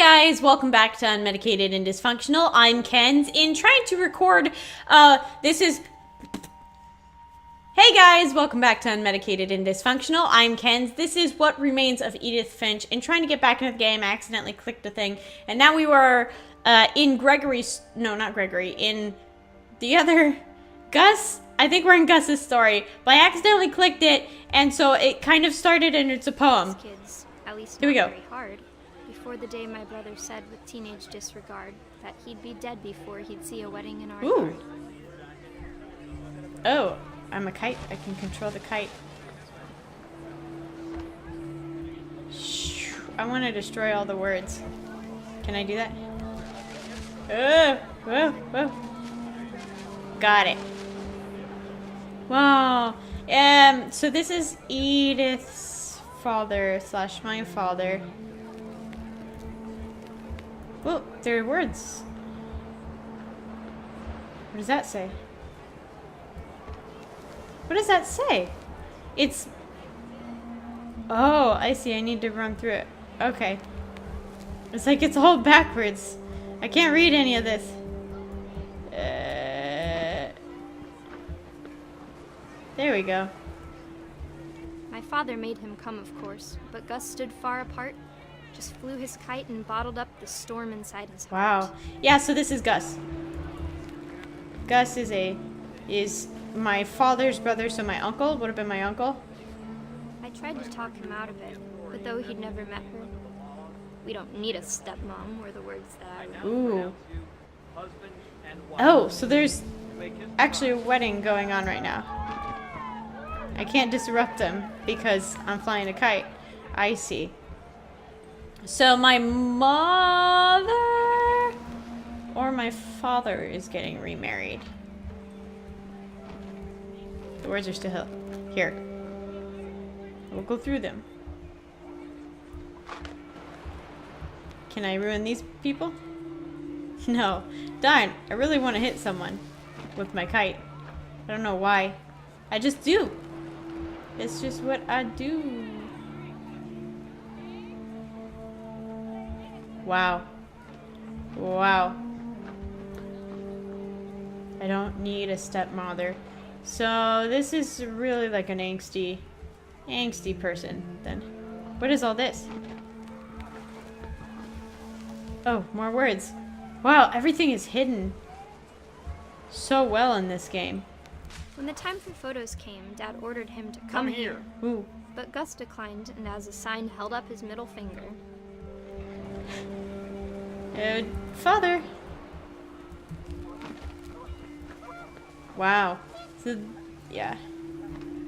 guys, welcome back to Unmedicated and Dysfunctional. I'm Ken's. In trying to record, Hey guys, welcome back to Unmedicated and Dysfunctional. I'm Ken's. This is What Remains of Edith Finch. In trying to get back into the game, I accidentally clicked a thing, and now we were in Gregory's, no, not Gregory, in the other, Gus? I think we're in Gus's story, but I accidentally clicked it, and so it kind of started and it's a poem. Kids, at least Here we not go. very hard. Before the day my brother said with teenage disregard that he'd be dead before he'd see a wedding in our yard. Oh, I'm a kite. I can control the kite. Shh. I want to destroy all the words. Can I do that? Oh, whoa, whoa. Got it. Wow. So this is Edith's father / my father. Well, there are words. What does that say? What does that say? It's... Oh, I see. I need to run through it. Okay. It's like it's all backwards. I can't read any of this. There we go. My father made him come, of course, but Gus stood far apart, just flew his kite and bottled up the storm inside his heart. Wow. Yeah, so this is Gus. Gus is my father's brother, so my uncle would have been my uncle. I tried to talk him out of it, but though he'd never met her, we don't need a stepmom, were the words that I wrote. Ooh. Oh, so there's actually a wedding going on right now. I can't disrupt them because I'm flying a kite. I see. So my mother or my father is getting remarried. The words are still here. We'll go through them. Can I ruin these people? No. Darn, I really want to hit someone with my kite. I don't know why. I just do. It's just what I do. Wow. Wow. I don't need a stepmother. So this is really like an angsty person then. What is all this? Oh, more words. Wow, everything is hidden so well in this game. When the time for photos came, Dad ordered him to come here. Ooh. But Gus declined and as a sign held up his middle finger. Father. Wow. So, yeah.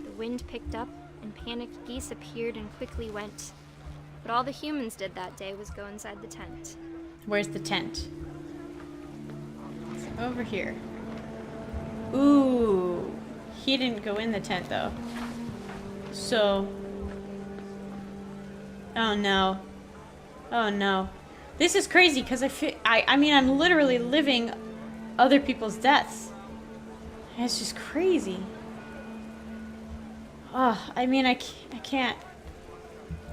The wind picked up and panicked geese appeared and quickly went. But all the humans did that day was go inside the tent. Where's the tent? It's over here. Ooh. He didn't go in the tent though. So. Oh no. Oh no. This is crazy because I mean I'm literally living other people's deaths. It's just crazy. Oh, I mean I can't.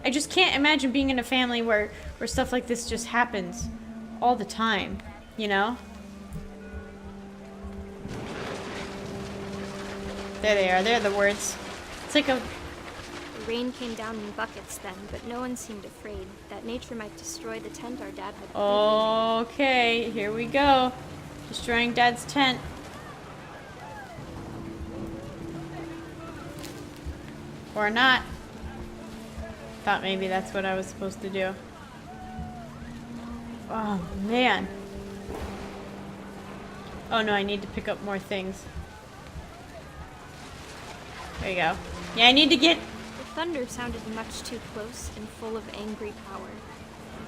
I just can't imagine being in a family where stuff like this just happens all the time, you know? There they are. There are the words. It's like a... The rain came down in buckets then, but no one seemed afraid that nature might destroy the tent our dad had built. Okay, here we go. Destroying Dad's tent. Or not. Thought maybe that's what I was supposed to do. Oh, man. Oh, no, I need to pick up more things. There you go. Yeah, I need to get... The thunder sounded much too close and full of angry power.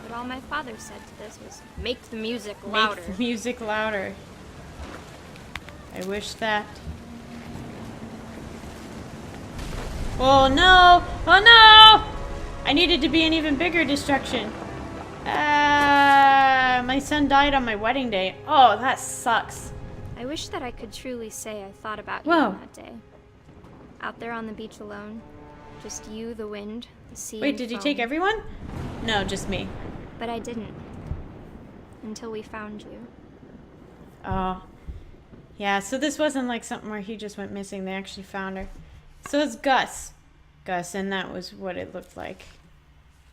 But all my father said to this was, make the music louder. Make the music louder. I wish that. Oh, no! Oh, no! I needed to be an even bigger destruction. My son died on my wedding day. Oh, that sucks. I wish that I could truly say I thought about Whoa. you on that day. Out there on the beach alone. Just you, the wind, the sea. Wait, and did he foam. take everyone? No, just me. But I didn't. until we found you. Oh. Yeah, so this wasn't like something where he just went missing. They actually found her. So it's Gus. Gus, and that was what it looked like.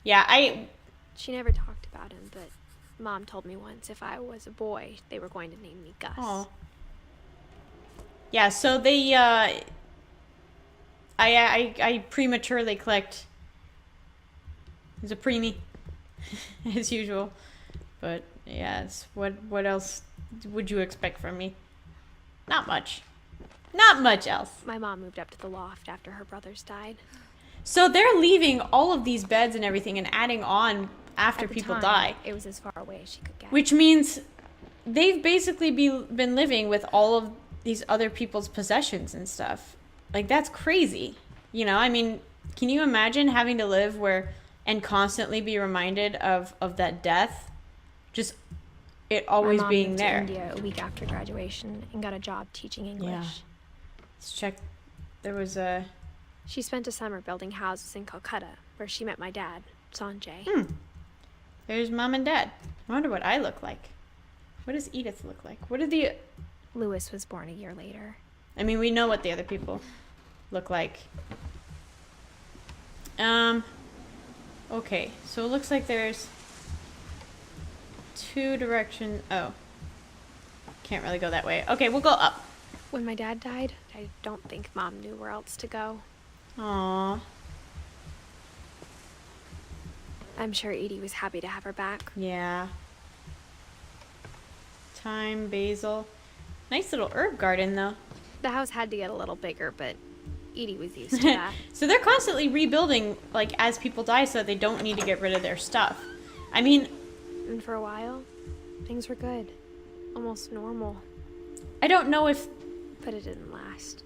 Yeah, She never talked about him, but Mom told me once if I was a boy, they were going to name me Gus. Oh. Yeah, so they, I prematurely clicked. It's a preemie, as usual. But, yeah, it's, what else would you expect from me? Not much. Not much else. My mom moved up to the loft after her brothers died. So they're leaving all of these beds and everything and adding on after At the people time, die. It was as far away as she could get. Which means they've basically been living with all of these other people's possessions and stuff. Like, that's crazy. You know, I mean, can you imagine having to live where and constantly be reminded of that death? Just it always My mom being moved there. to India a week after graduation and got a job teaching English. Yeah. Let's check. There was a... She spent a summer building houses in Calcutta, where she met my dad, Sanjay. There's Mom and Dad. I wonder what I look like. What does Edith look like? What are the... Louis was born a year later. I mean, we know what the other people look like. Okay, so it looks like there's 2 directions. Oh. Can't really go that way. Okay, we'll go up. When my dad died, I don't think Mom knew where else to go. Aww. I'm sure Edie was happy to have her back. Yeah. Thyme, basil. Nice little herb garden, though. The house had to get a little bigger, but Edie was used to that. So they're constantly rebuilding, like, as people die so that they don't need to get rid of their stuff. I mean... And for a while, things were good. Almost normal. I don't know if... But it didn't last.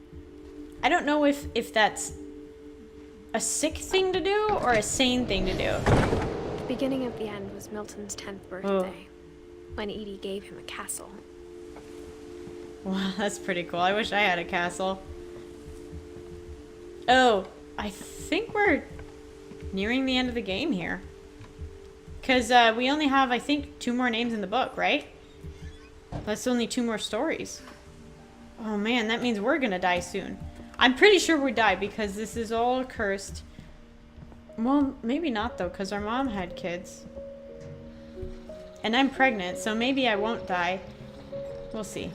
I don't know if that's a sick thing to do or a sane thing to do. The beginning of the end was Milton's 10th birthday, when Edie gave him a castle. Wow, that's pretty cool. I wish I had a castle. Oh, I think we're nearing the end of the game here. Because we only have, I think, 2 more names in the book, right? That's only 2 more stories. Oh man, that means we're gonna die soon. I'm pretty sure we die because this is all cursed. Well, maybe not though, because our mom had kids. And I'm pregnant, so maybe I won't die. We'll see.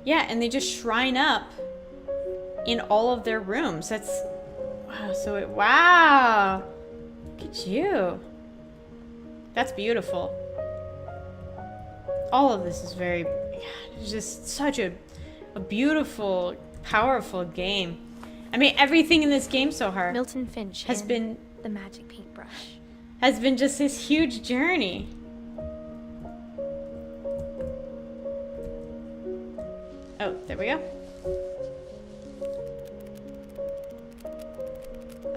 Yeah, and they just shrine up in all of their rooms. That's... Wow, so it... Wow! Look at you. That's beautiful. All of this is very... It's just such a beautiful, powerful game. I mean, everything in this game so far Milton Finch has been... the magic paintbrush. Has been just this huge journey. Oh, there we go.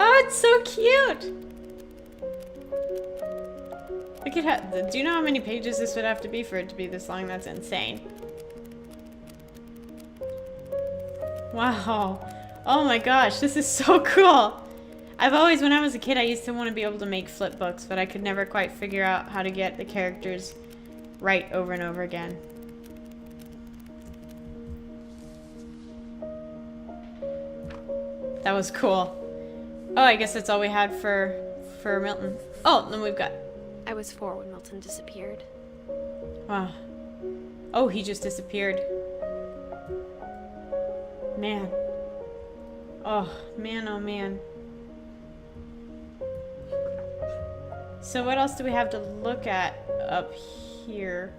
Oh, it's so cute! Look at how... Do you know how many pages this would have to be for it to be this long? That's insane. Wow. Oh my gosh, this is so cool. I've always, when I was a kid, I used to want to be able to make flip books, but I could never quite figure out how to get the characters right over and over again. That was cool. Oh, I guess that's all we had for Milton. Oh, then we've got... I was 4 when Milton disappeared. Wow. Oh, he just disappeared. Man. Oh, man, oh man. So what else do we have to look at up here?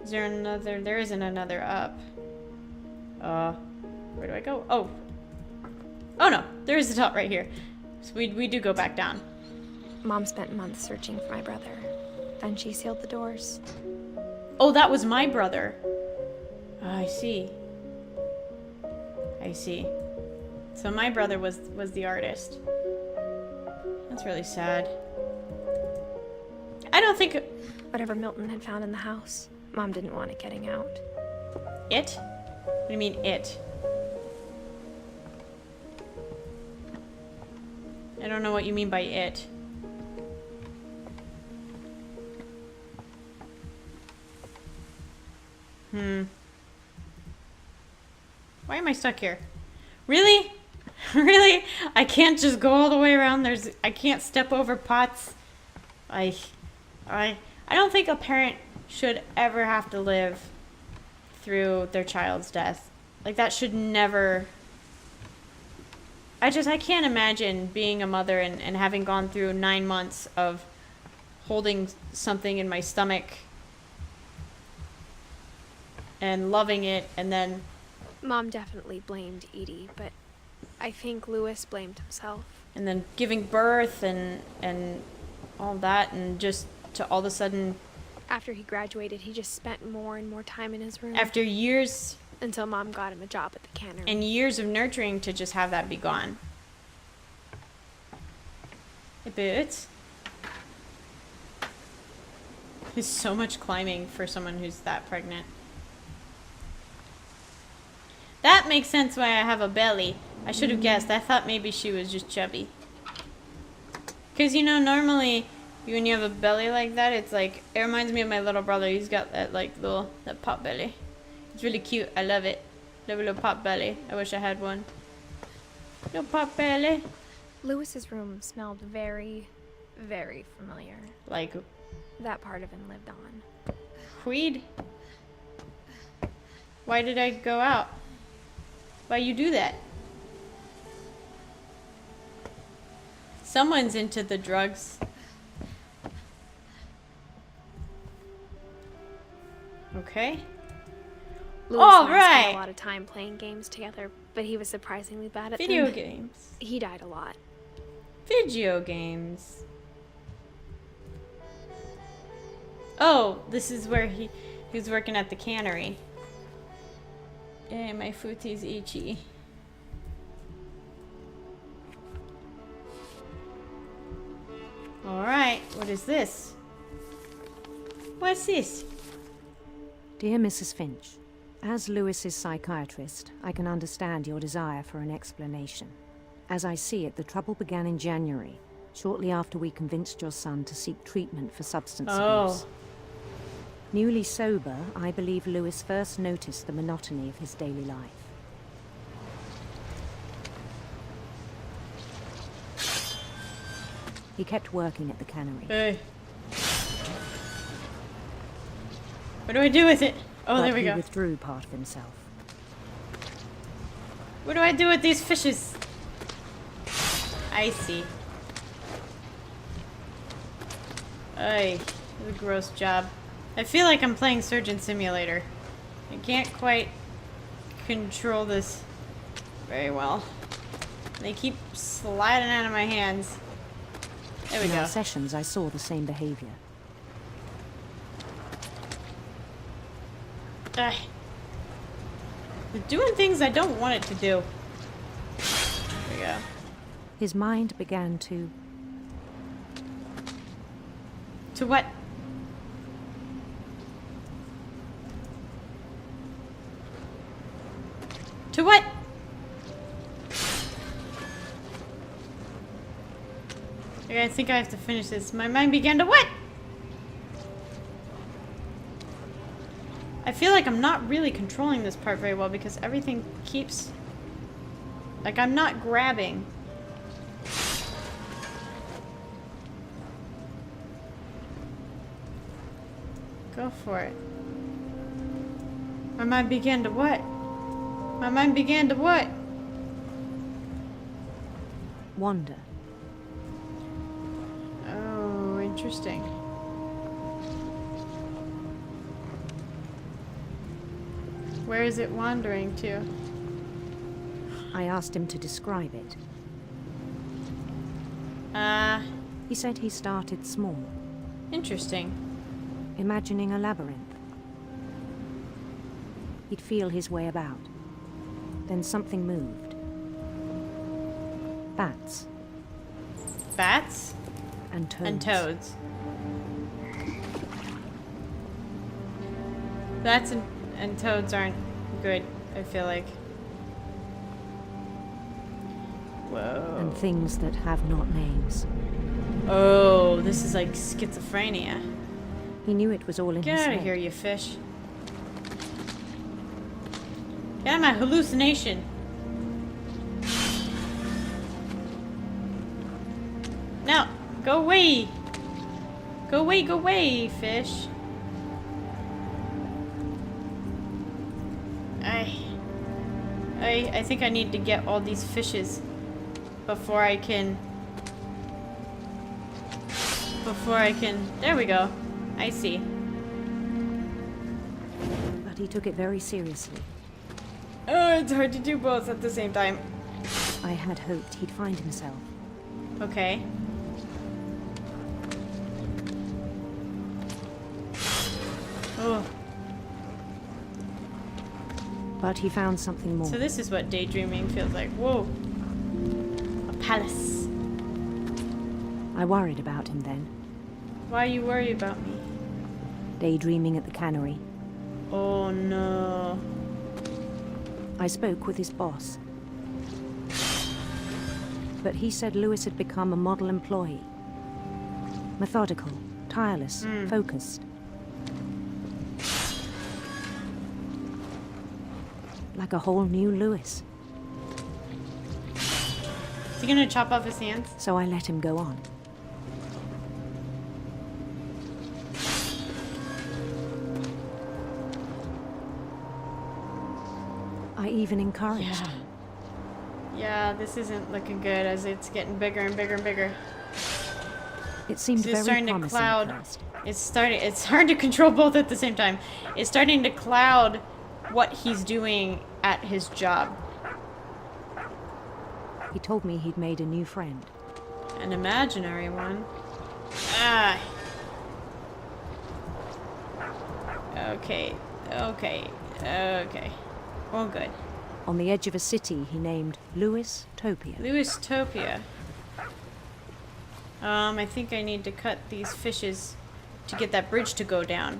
Is there another? There isn't another up. Where do I go? Oh. Oh no, there is a top right here. So we do go back down. Mom spent months searching for my brother. Then she sealed the doors. Oh, that was my brother. Oh, I see. I see. So my brother was the artist. That's really sad. I don't think... Whatever Milton had found in the house, Mom didn't want it getting out. It? What do you mean, it? I don't know what you mean by it. Why am I stuck here? Really? Really? I can't just go all the way around. I can't step over pots. I don't think a parent should ever have to live through their child's death. Like, that should never... I can't imagine being a mother and having gone through 9 months of holding something in my stomach and loving it, and then... Mom definitely blamed Edie, but I think Louis blamed himself. And then giving birth and all that, and just to all of a sudden... After he graduated, he just spent more and more time in his room. After years... Until Mom got him a job at the cannery. And years of nurturing to just have that be gone. Hey, Boots. There's so much climbing for someone who's that pregnant. That makes sense why I have a belly. I should have guessed. I thought maybe she was just chubby. Because, you know, normally when you have a belly like that, it's like, it reminds me of my little brother. He's got that, like, that pop belly. It's really cute. I love it. Love a little pop belly. I wish I had one. Little pop belly. Louis's room smelled very, very familiar. Like... That part of him lived on. Weed? Why did I go out? Why you do that? Someone's into the drugs. Okay. Louis All and I spent right. a lot of time playing games together, but he was surprisingly bad at Video them. games. He died a lot. Video games. Oh, this is where he was working at the cannery. Yeah, my footie's itchy. Alright, what is this? What's this? Dear Mrs. Finch, as Lewis's psychiatrist, I can understand your desire for an explanation. As I see it, the trouble began in January, shortly after we convinced your son to seek treatment for substance abuse. Newly sober, I believe Louis first noticed the monotony of his daily life. He kept working at the cannery. Hey. What do I do with it? Oh, but there we he go. withdrew part of himself. What do I do with these fishes? I see. Ay, what a gross job. I feel like I'm playing Surgeon Simulator. I can't quite control this very well. They keep sliding out of my hands. There we In go. our sessions, I saw the same behavior. Ay. It's doing things I don't want it to do. There we go. His mind began to... To what? To what? Okay, I think I have to finish this. My mind began to what? I feel like I'm not really controlling this part very well because everything keeps... Like, I'm not grabbing. Go for it. My mind began to what? My mind began to what? wander. Oh, interesting. Where is it wandering to? I asked him to describe it. He He said he started small, interesting. imagining a labyrinth. He'd feel his way about. Then something moved. Bats Bats and toads. and toads. Bats and toads aren't good, I feel like. Whoa. And things that have not names. Oh, this is like schizophrenia. He knew it was all in Get his out of head. here, you fish. Get out of my hallucination. No, go away. Go away, fish. I think I need to get all these fishes before I can. There we go. I see. But he took it very seriously. Oh, it's hard to do both at the same time. I had hoped he'd find himself. Okay. Oh. But he found something more. So this is what daydreaming feels like. Whoa. A palace. I worried about him then. Why are you worried about me? Daydreaming at the cannery. Oh no. I spoke with his boss. But he said Lewis had become a model employee. Methodical, tireless, focused. Like a whole new Lewis. Is he gonna chop off his hands? So I let him go on. I even encouraged him. Yeah, this isn't looking good as it's getting bigger and bigger and bigger. It seemed It's very starting to promising cloud. at first. It's hard to control both at the same time. It's starting to cloud what he's doing at his job. He told me he'd made a new friend. An imaginary one. Ah. Okay. All good. On the edge of a city he named Lewis Topia. Lewistopia. I think I need to cut these fishes to get that bridge to go down.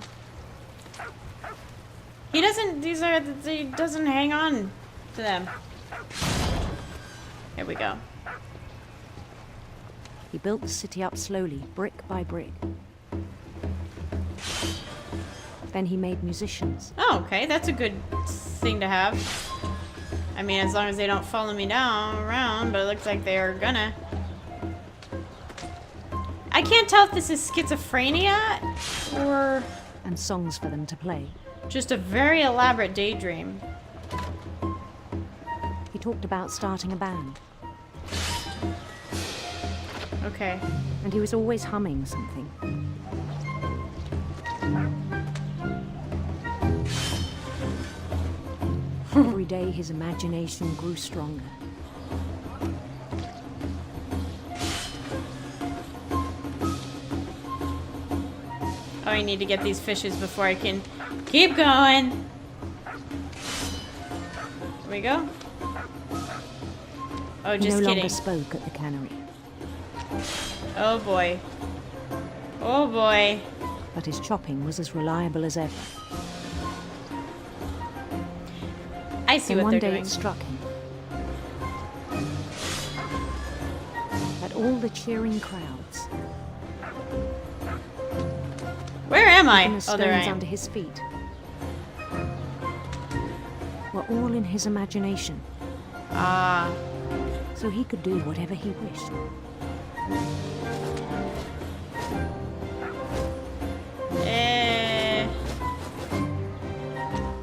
He doesn't hang on to them. Here we go. He built the city up slowly, brick by brick. Then he made musicians. Oh, okay, that's a good thing to have. I mean, as long as they don't follow me around, but it looks like they are gonna. I can't tell if this is schizophrenia or And songs for them to play. just a very elaborate daydream. He talked about starting a band. Okay. And he was always humming something. Every day his imagination grew stronger. Oh, I need to get these fishes before I can keep going. Here we go. Oh, He just no kidding. longer spoke at the cannery, Oh boy. Oh boy. but his chopping was as reliable as ever. I see And what one they're day doing. it struck him that all the cheering crowds, Where am I? and the Oh, there I stones am. under his feet, were all in his imagination, Ah. so he could do whatever he wished.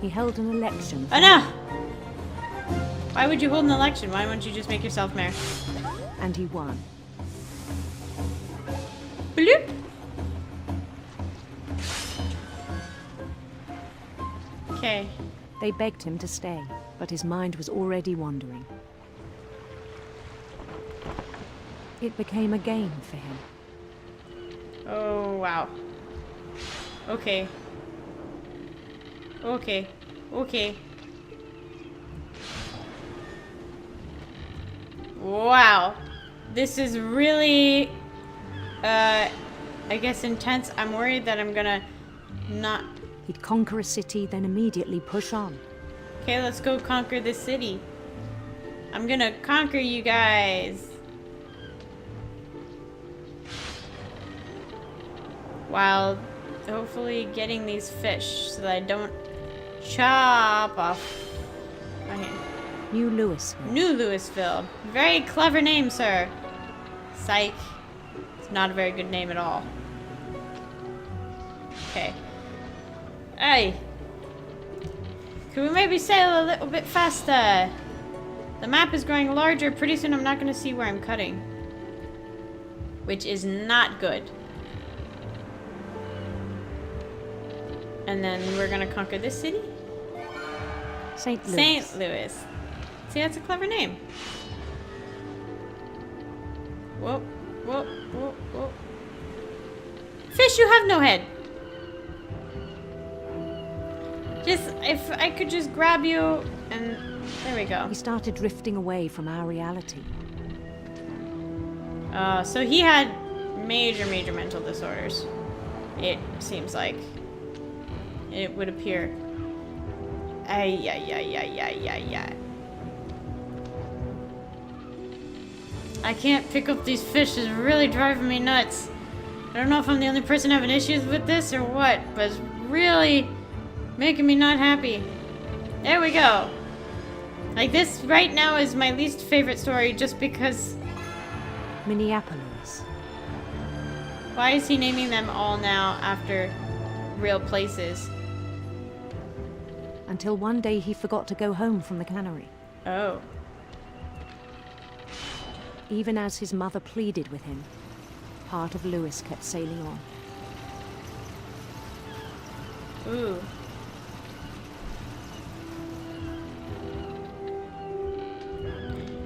He held an election, Oh no! Why would you hold an election? Why wouldn't you just make yourself mayor? and he won. Bloop! Okay. They begged him to stay, but his mind was already wandering. It became a game for him. Oh, wow. Okay. Okay. Okay. Wow. This is really, I guess intense. I'm worried that I'm gonna not... He'd conquer a city, then immediately push on. Okay, let's go conquer this city. I'm gonna conquer you guys. While hopefully getting these fish so that I don't chop off Okay. New Louisville. New Louisville. Very clever name, sir. Psych. It's not a very good name at all. Okay. Hey. Could we maybe sail a little bit faster? The map is growing larger. Pretty soon I'm not going to see where I'm cutting. Which is not good. And then we're going to conquer this city? St. Louis. St. Louis. See, that's a clever name. Whoa, whoa, whoa, whoa. Fish, you have no head. Just, if I could just grab you and... There we go. He started drifting away from our reality. So he had major mental disorders. It seems like. It would appear. Ay. I can't pick up these fish. It's really driving me nuts. I don't know if I'm the only person having issues with this or what, but it's really making me not happy. There we go. Like, this right now is my least favorite story just because... Minneapolis. Why is he naming them all now after real places? Until one day he forgot to go home from the cannery. Oh. Even as his mother pleaded with him, part of Lewis kept sailing on. Ooh.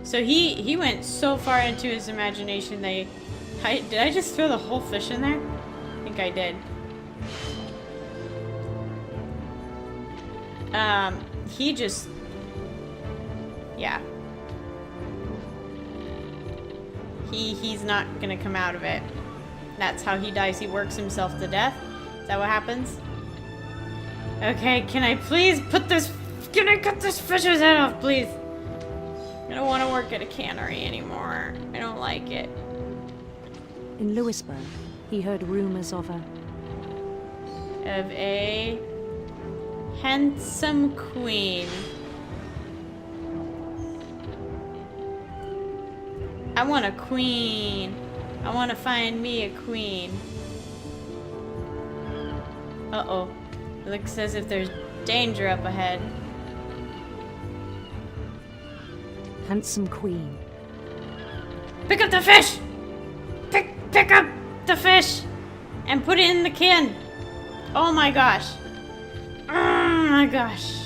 So he went so far into his imagination did I just throw the whole fish in there? I think I did. He just... Yeah. He's not gonna come out of it. That's how he dies. He works himself to death. Is that what happens? Okay, can I please put this... Can I cut this fish's head off, please? I don't want to work at a cannery anymore. I don't like it. In Louisburg, he heard rumors of a handsome queen. I want a queen. I want to find me a queen. Uh-oh. It looks as if there's danger up ahead. handsome queen. Pick up the fish! Pick up the fish! And put it in the can! Oh my gosh. Oh my gosh.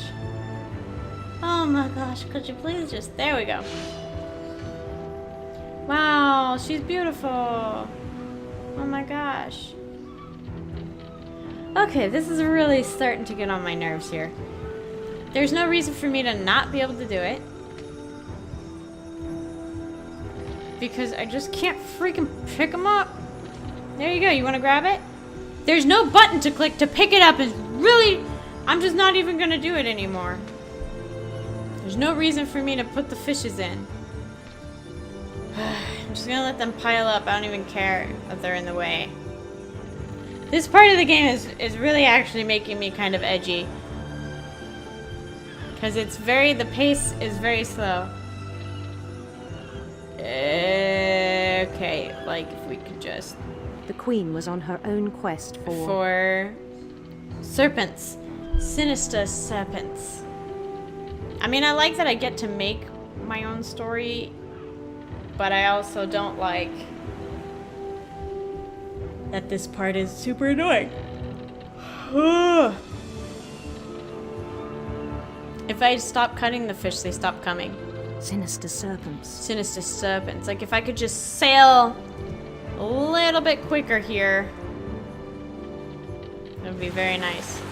Oh my gosh, could you please just... There we go. Wow, she's beautiful. Oh my gosh. Okay, this is really starting to get on my nerves here. There's no reason for me to not be able to do it. Because I just can't freaking pick them up. There you go, you want to grab it? There's no button to click to pick it up. It's really... I'm just not even going to do it anymore. There's no reason for me to put the fishes in. I'm just going to let them pile up. I don't even care if they're in the way. This part of the game is really actually making me kind of edgy. Because it's very... The pace is very slow. Okay, like if we could just... The queen was on her own quest for serpents. Sinister serpents. I mean, I like that I get to make my own story, but I also don't like that this part is super annoying. If I stop cutting the fish, they stop coming. Sinister serpents. Sinister serpents. Like if I could just sail a little bit quicker here, that would be very nice.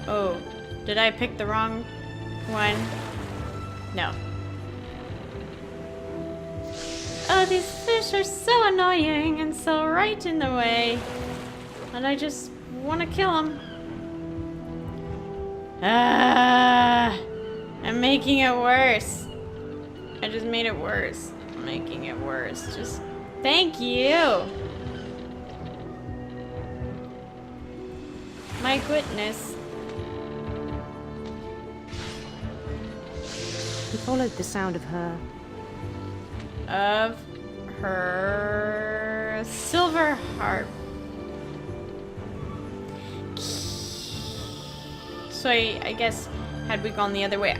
Oh, did I pick the wrong one? No. Oh, these fish are so annoying and so right in the way. And I just want to kill them. I'm making it worse. I just made it worse. I'm making it worse. Just thank you. My goodness. He followed the sound of her silver harp. So I guess had we gone the other way,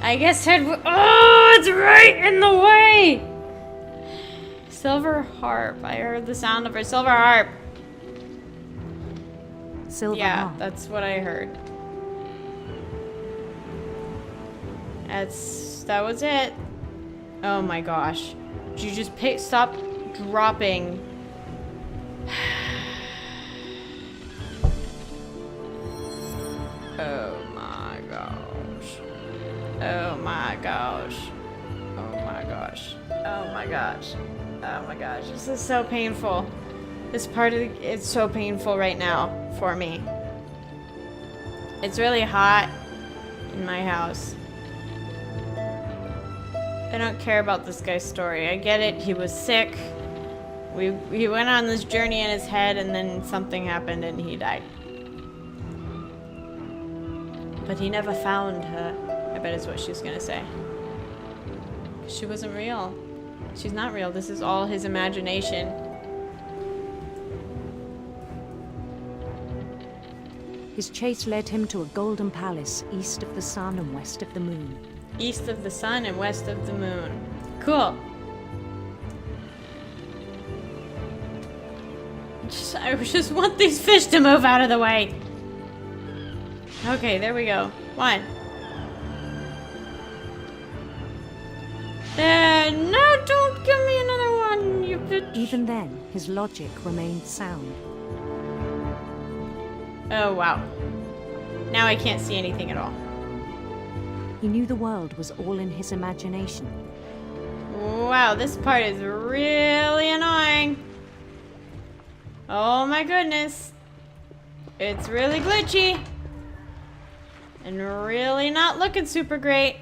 I guess oh, it's right in the way. Silver harp. I heard the sound of her silver harp. silver Yeah, harp. that's what I heard. That was it. Oh my gosh. Did you just stop dropping? Oh my gosh. Oh my gosh. Oh my gosh. Oh my gosh. Oh my gosh. This is so painful. This part of it's so painful right now for me. It's really hot in my house. I don't care about this guy's story. I get it. He was sick. He went on this journey in his head and then something happened and he died. But he never found her, I bet is what she's gonna say. She wasn't real. She's not real. This is all his imagination. His chase led him to a golden palace east of the sun and west of the moon. East of the sun and west of the moon. Cool. I just want these fish to move out of the way. Okay, there we go. One. No, don't give me another one, you bitch. Even then, his logic remained sound. Oh, wow. Now I can't see anything at all. He knew the world was all in his imagination. Wow, this part is really annoying. Oh my goodness. It's really glitchy. And really not looking super great.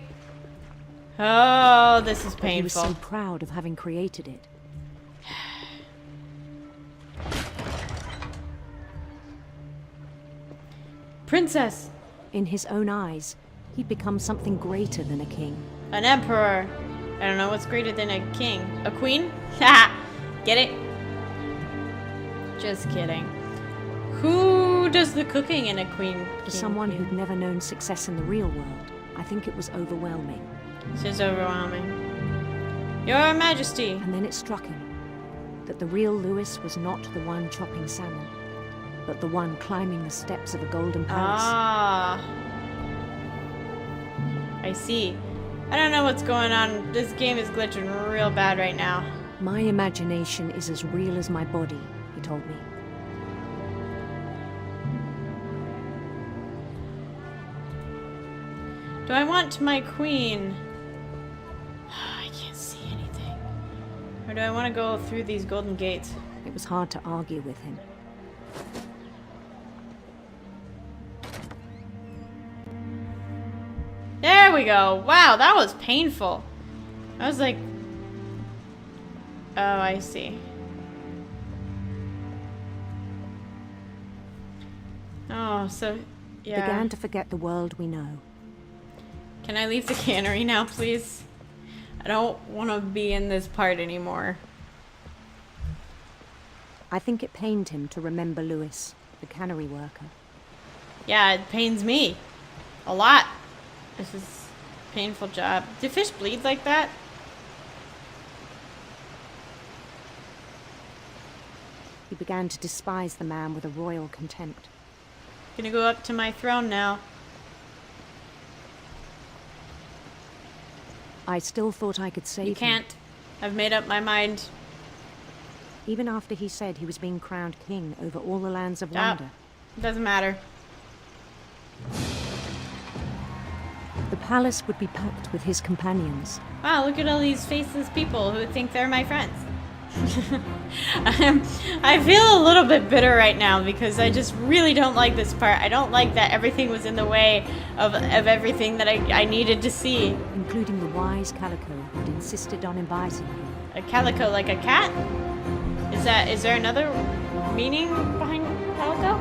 Oh, this is But he was painful. so proud of having created it. Princess. In his own eyes, he'd become something greater than a king. An emperor. I don't know what's greater than a king. A queen? Ha! Get it? Just kidding. Who does the cooking in a queen? For someone who'd never known success in the real world, I think it was overwhelming. This is overwhelming. Your Majesty. And then it struck him that the real Lewis was not the one chopping salmon, but the one climbing the steps of a golden palace. Ah. I see. I don't know what's going on. This game is glitching real bad right now. My imagination is as real as my body, he told me. Do I want my queen? I can't see anything. Or do I want to go through these golden gates? It was hard to argue with him. There we go. Wow, that was painful. I was like... Oh, I see. Oh, so... Yeah. Began to forget the world we know. Can I leave the cannery now, please? I don't want to be in this part anymore. I think it pained him to remember Lewis, the cannery worker. Yeah, it pains me. A lot. This is a painful job. Do fish bleed like that? He began to despise the man with a royal contempt. Gonna go up to my throne now. I still thought I could save him. You can't. I've made up my mind. Even after he said he was being crowned king over all the lands of Stop. wonder. Doesn't matter. The palace would be packed with his companions. Wow, look at all these faceless people who think they're my friends. I feel a little bit bitter right now because I just really don't like this part. I don't like that everything was in the way of everything that I needed to see. Including the wise Calico who'd insisted on inviting him. A calico like a cat? Is there another meaning behind calico?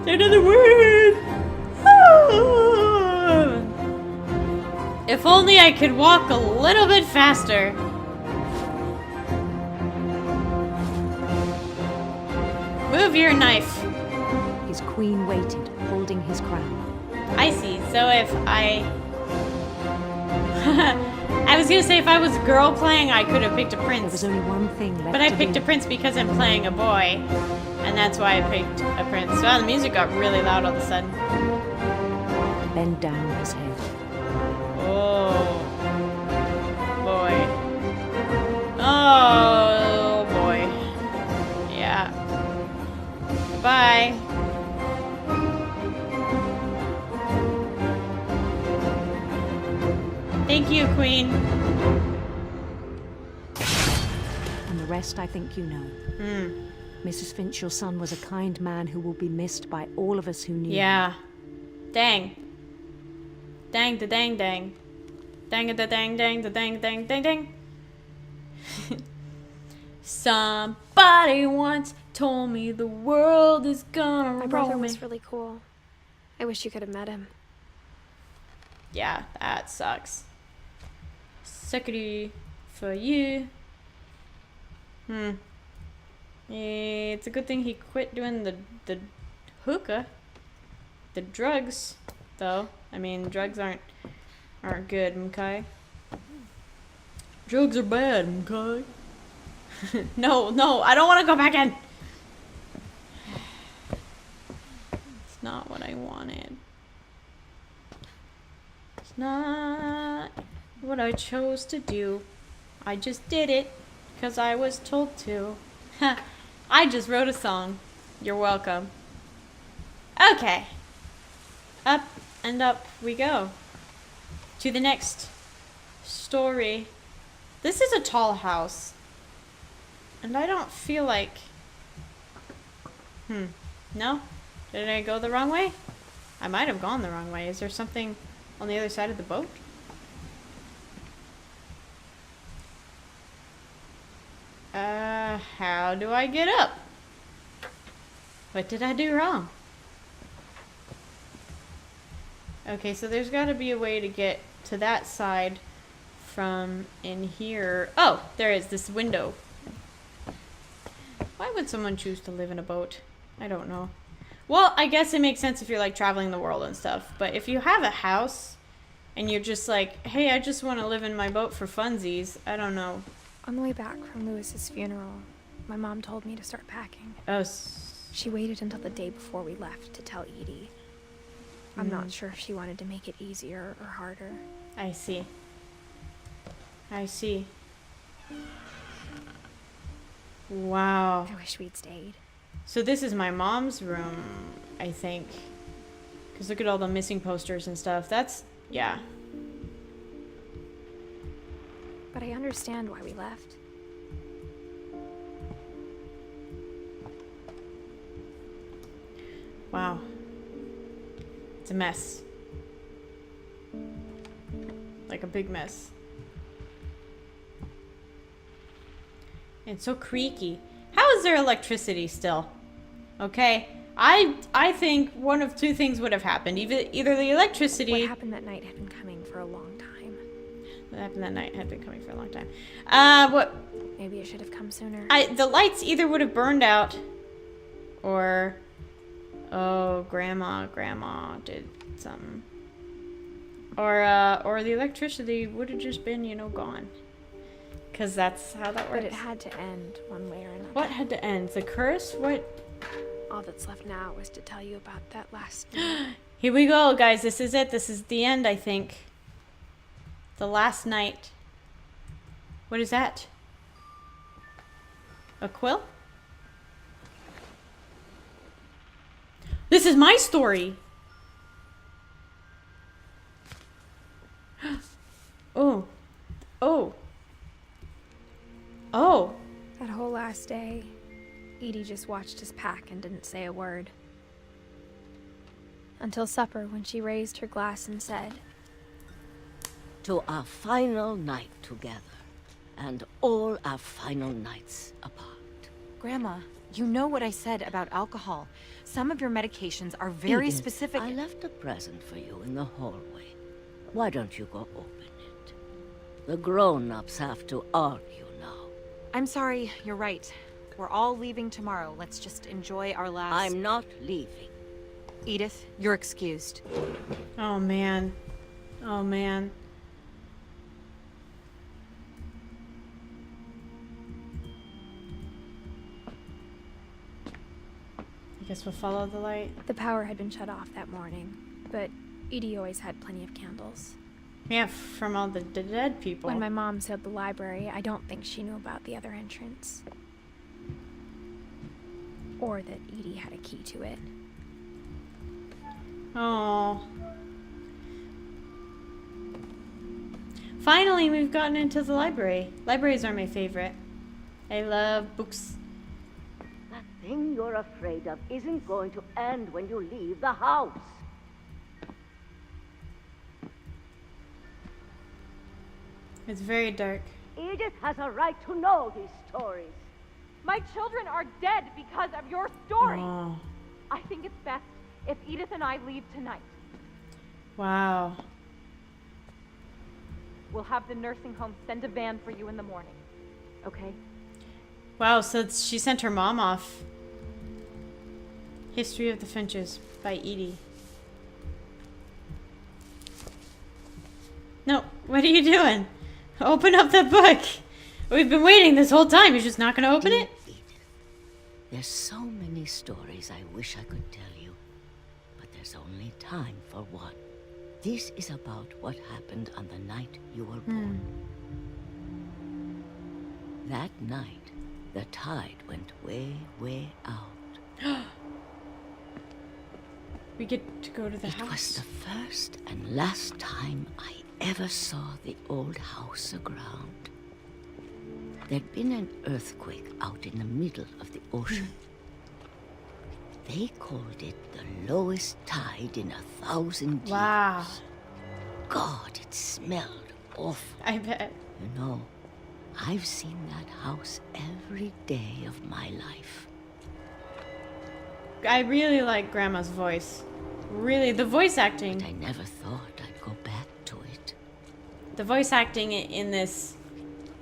Is there another word? Oh! only I could walk a little bit faster. Move your knife. His queen waited, holding his crown. I see. So if I... I was gonna say if I was a girl playing, I could have picked a There prince. was only one thing left But I to picked do. a prince because I'm playing a boy. And that's why I picked a prince. Wow, the music got really loud all of a sudden. Bend down his head. Oh. Boy. Oh, boy. Yeah. Goodbye. Thank you, Queen. And the rest I think you know. Mrs. Finch, your son was a kind man who will be missed by all of us who knew him. Yeah. Dang. Dang da dang dang. Dang da dang dang da dang dang dang dang. Somebody once told me the world is gonna My roll brother me. was really cool. I wish you could have met him. Yeah, that sucks. Suckity for you. It's a good thing he quit doing the hookah. The drugs, though. I mean, drugs aren't good, okay? Drugs are bad, okay? No, I don't want to go back in. It's not what I wanted. It's not what I chose to do. I just did it because I was told to. I just wrote a song. You're welcome. Okay. Up and up we go. To the next story. This is a tall house. And I don't feel like... No? Did I go the wrong way? I might have gone the wrong way. Is there something on the other side of the boat? How do I get up? What did I do wrong? Okay, so there's got to be a way to get to that side from in here. Oh, there is this window. Why would someone choose to live in a boat? I don't know. Well, I guess it makes sense if you're like traveling the world and stuff. But if you have a house and you're just like, hey, I just want to live in my boat for funsies, I don't know. On the way back from Lewis's funeral, my mom told me to start packing. Oh, She waited until the day before we left to tell Edie. I'm not sure if she wanted to make it easier or harder. I see. I see. Wow. I wish we'd stayed. So this is my mom's room, I think. Because look at all the missing posters and stuff. That's, yeah. But I understand why we left. Wow. It's a mess. Like a big mess. And it's so creaky. How is there electricity still? Okay. I think one of two things would have happened. Either the electricity... What happened that night had been coming for a long time. What happened that night had been coming for a long time. What... Maybe it should have come sooner. The lights either would have burned out, or... Oh, Grandma did something. Or the electricity would have just been, you know, gone. Because that's how that works. But it had to end one way or another. What had to end? The curse? What? All that's left now is to tell you about that last night. Here we go, guys. This is it. This is the end, I think. The last night. What is that? A quill? This is my story. Oh. Oh. Oh. That whole last day, Edie just watched us pack and didn't say a word. Until supper, when she raised her glass and said, To our final night together, and all our final nights apart. Grandma, you know what I said about alcohol. Some of your medications are very Edith, specific. I left a present for you in the hallway. Why don't you go open it? The grown-ups have to argue now. I'm sorry, you're right. We're all leaving tomorrow. Let's just enjoy our last... I'm not leaving. Edith, you're excused. Oh, man. Oh, man. I guess we'll follow the light. The power had been shut off that morning, but Edie always had plenty of candles. Yeah, from all the dead people. When my mom said the library, I don't think she knew about the other entrance. Or that Edie had a key to it. Oh. Finally, we've gotten into the library. Libraries are my favorite. I love books. That thing you're afraid of isn't going to end when you leave the house. It's very dark. Edith has a right to know these stories. My children are dead because of your story. Oh. I think it's best if Edith and I leave tonight. Wow. We'll have the nursing home send a van for you in the morning. Okay? Wow, so she sent her mom off. History of the Finches by Edie. No, what are you doing? Open up that book. We've been waiting this whole time. You're just not going to open it? Edith, there's so many stories I wish I could tell you, but there's only time for one. This is about what happened on the night you were born. That night, the tide went way, way out. We get to go to the It house. was the first and last time I ever saw the old house aground. There'd been an earthquake out in the middle of the ocean. They called it the lowest tide in 1,000 years. Wow. God, it smelled awful. I bet. You know, I've seen that house every day of my life. I really like Grandma's voice. Really, the voice acting. But I never thought I'd go back to it. The voice acting in this.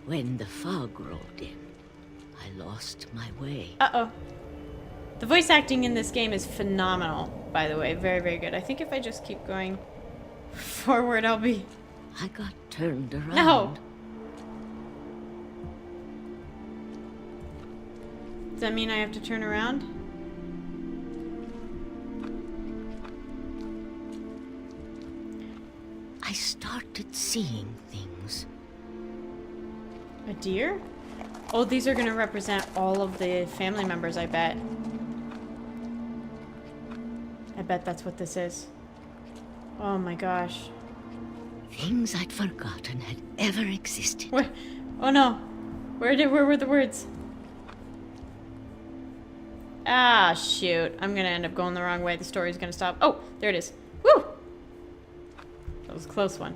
When the fog rolled in, I lost my way. Uh-oh. The voice acting in this game is phenomenal, by the way. Very, very good. I think if I just keep going forward, I'll be... I got turned around. No! Does that mean I have to turn around? I started seeing things. A deer? Oh, these are going to represent all of the family members, I bet. I bet that's what this is. Oh my gosh. Things I'd forgotten had ever existed. Where? Oh no. Where were the words? Ah, shoot. I'm going to end up going the wrong way. The story's going to stop. Oh, there it is. Woo! That was a close one.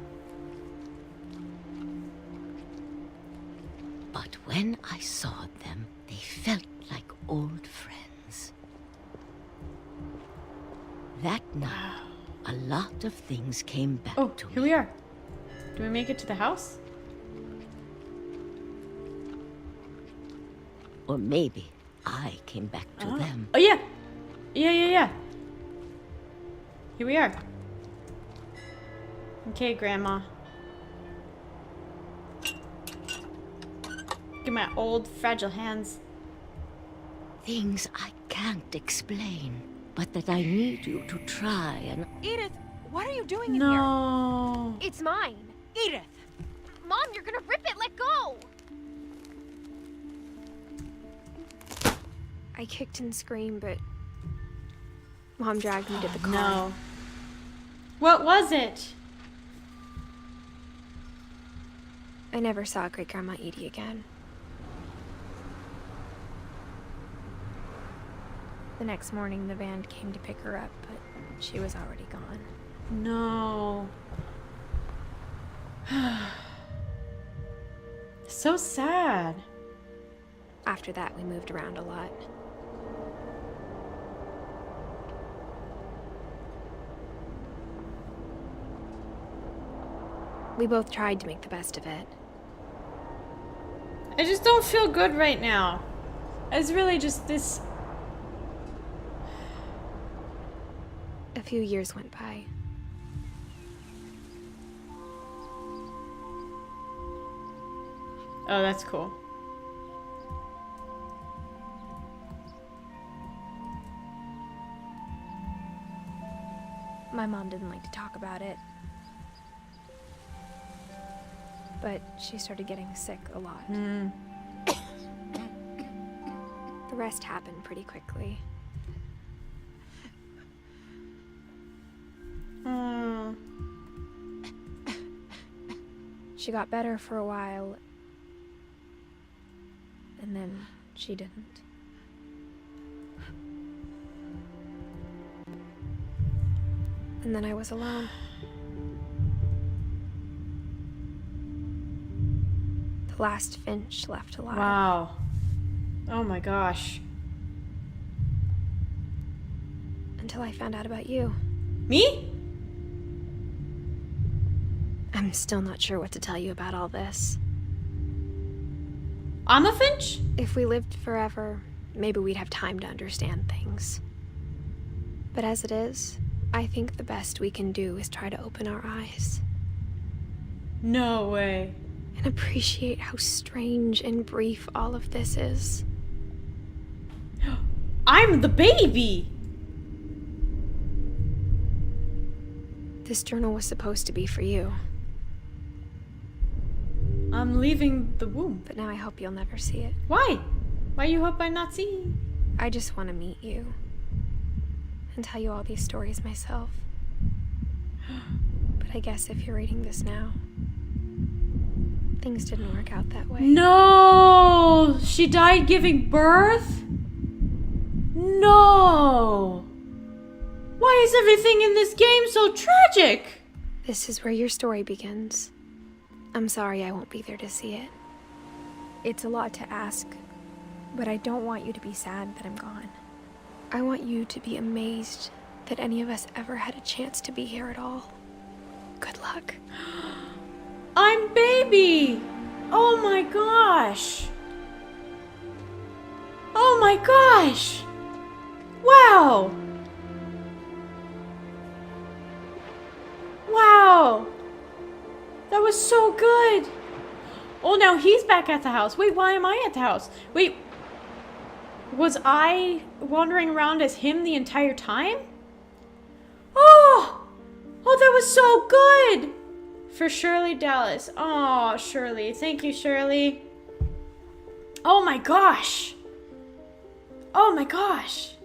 But when I saw them, they felt like old friends. That night, a lot of things came back Oh, to me. here we are. Do we make it to the house? Or maybe I came back to them. Oh, yeah. Yeah. Here we are. Okay, Grandma. Look at my old, fragile hands. Things I can't explain, but that I need you to try and... Edith, what are you doing in here? No. It's mine. Edith! Mom, you're gonna rip it. Let go. I kicked and screamed, but Mom dragged me to the car. No. What was it? I never saw Great Grandma Edie again. The next morning, the van came to pick her up, but she was already gone. No. So sad. After that, we moved around a lot. We both tried to make the best of it. I just don't feel good right now. It's really just this... A few years went by. Oh, that's cool. My mom didn't like to talk about it. But she started getting sick a lot. The rest happened pretty quickly. She got better for a while, and then she didn't. And then I was alone. The last Finch left alive. Wow. Oh my gosh. Until I found out about you. Me? I'm still not sure what to tell you about all this. I'm a Finch? If we lived forever, maybe we'd have time to understand things. But as it is, I think the best we can do is try to open our eyes. No way. And appreciate how strange and brief all of this is. I'm the baby! This journal was supposed to be for you, I'm leaving the womb. but now I hope you'll never see it. Why? Why you hope I not see? I just want to meet you and tell you all these stories myself. But I guess if you're reading this now, things didn't work out that way. No! She died giving birth? No! Why is everything in this game so tragic? This is where your story begins. I'm sorry I won't be there to see it. It's a lot to ask, but I don't want you to be sad that I'm gone. I want you to be amazed that any of us ever had a chance to be here at all. Good luck. I'm baby! Oh my gosh! Oh my gosh! Wow! Wow! That was so good! Oh, now he's back at the house. Wait, why am I at the house? Wait, was I wandering around as him the entire time? Oh! Oh, that was so good! For Shirley Dallas. Oh, Shirley. Thank you, Shirley. Oh my gosh. Oh my gosh.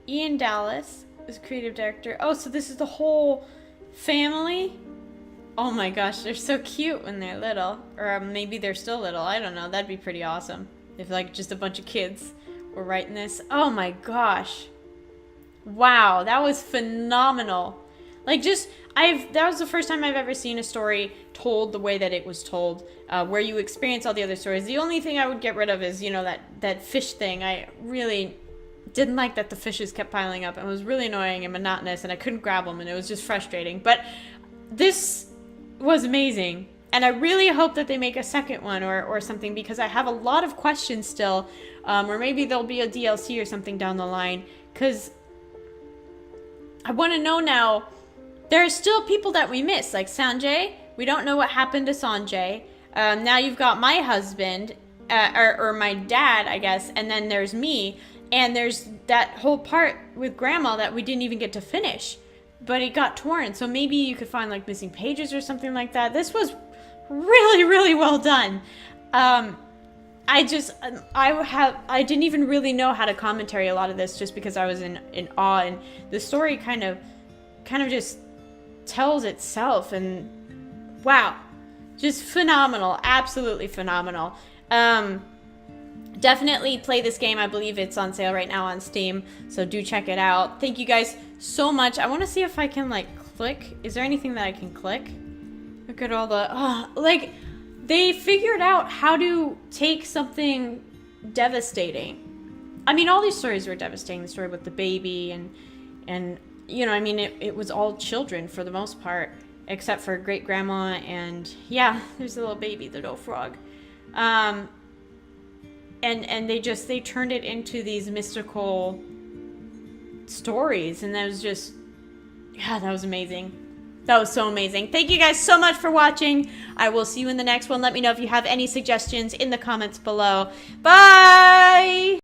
Ian Dallas is creative director. Oh, so this is the whole family? Oh my gosh, they're so cute when they're little. Or maybe they're still little. I don't know. That'd be pretty awesome. If like just a bunch of kids were writing this. Oh my gosh. Wow, that was phenomenal. Like that was the first time I've ever seen a story told the way that it was told, where you experience all the other stories. The only thing I would get rid of is, you know, that fish thing. I really didn't like that the fishes kept piling up. It was really annoying and monotonous, and I couldn't grab them, and it was just frustrating. But this was amazing, and I really hope that they make a second one or something, because I have a lot of questions still, or maybe there'll be a DLC or something down the line, because I want to know now. There are still people that we miss, like Sanjay. We don't know what happened to Sanjay. Now you've got my husband, or my dad, I guess, and then there's me, and there's that whole part with Grandma that we didn't even get to finish, but it got torn. So maybe you could find like missing pages or something like that. This was really, really well done. I didn't even really know how to commentary a lot of this, just because I was in awe, and the story kind of just tells itself, and wow, just phenomenal, absolutely phenomenal. Definitely play this game. I believe it's on sale right now on Steam, so do check it out. Thank you guys so much. I want to see if I can like click. Is there anything that I can click? Look at all the like they figured out how to take something devastating. I mean, all these stories were devastating. The story with the baby and you know, I mean, it was all children for the most part, except for great grandma, and yeah, there's a little baby, the little frog. And they turned it into these mystical stories, and that was just, yeah, that was amazing. That was so amazing. Thank you guys so much for watching. I will see you in the next one. Let me know if you have any suggestions in the comments below. Bye!